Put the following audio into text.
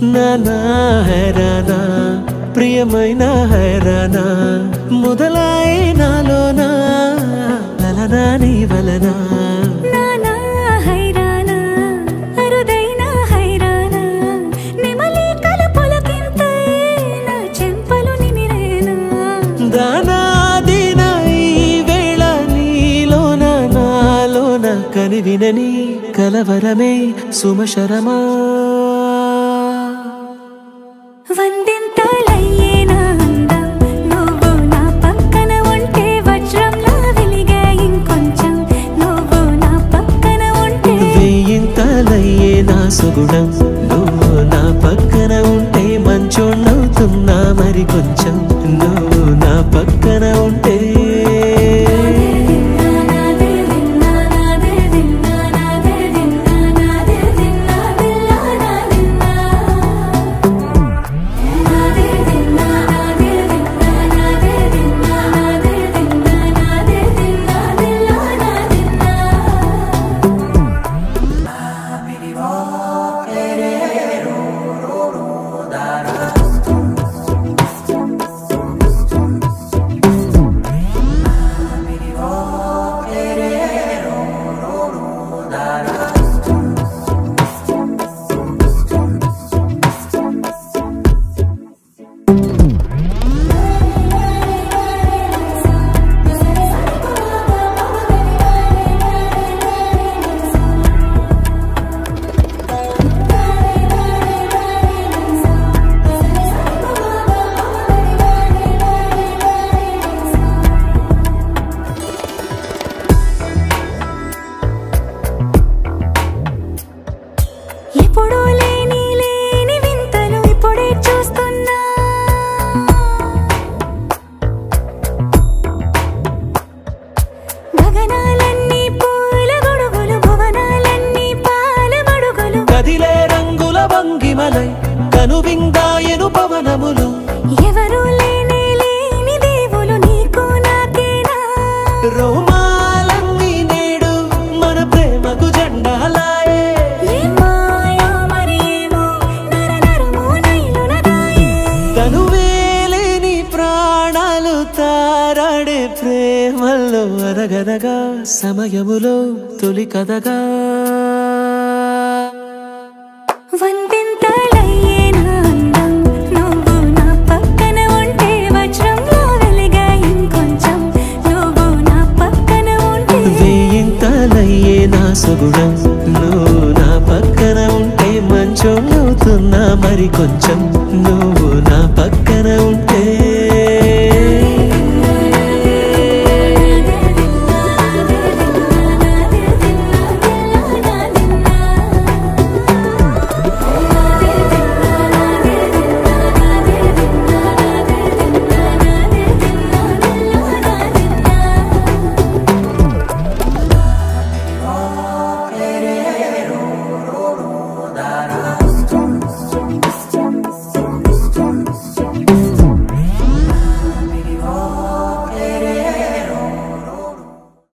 నానా హైరానా ప్రియమైన హైరానా మొదలై నాలోనా లలనా నీ వలనా నానా హైరానా అరుదైన హైరానా నిమలి కలపులకింతై నా చెంపలు నిమిరేనా దానా దినా ఈ వేళ నీలోన నాలోన కనివినని కలవరమే సుమశరమా వందింతలయ్యేనా అందం నువ్వు నా పక్కన ఉంటే వజ్రంలా వెలిగే ఇంకొంచెం నువ్వు నా పక్కన ఉంటే వెయ్యింతలయ్యే నా సుగుణం నువ్వు నా పక్కన ఉంటే మంచోణ్ణవుతున్నా మరి కొంచెం నువ్వు నా పక్కన ఉంటే ఎప్పుడూ లేని వింతలు ఇప్పుడే చూస్తున్నా గగనాలన్నీ పూల గొడుగులు భువనాలన్నీ పాల మడుగులు కదిలే రంగుల భంగిమలై కనువిందాయను పవనములు ఎవరూ లేని దేవులు నీకు నాకేనా రోమాలన్నీ నేడు మన ప్రేమకు జెండాలాయే మాయో మరేమో నరనరమో నైలునదాయే కనువేలేని ప్రాణాలు తారాడే ప్రేమల్లో అనగనగా సమయములో తొలి కథగా వందింతలయ్యేనా అందం నువ్వు నా పక్కన ఉంటే వజ్రంలా వెలిగే ఇంకొంచెం నువ్వు నా పక్కన ఉంటే వెయ్యింతలయ్యే నా సుగుణం నువ్వు నా పక్కన ఉంటే మంచోణ్ణవుతున్నా మరి కొంచెం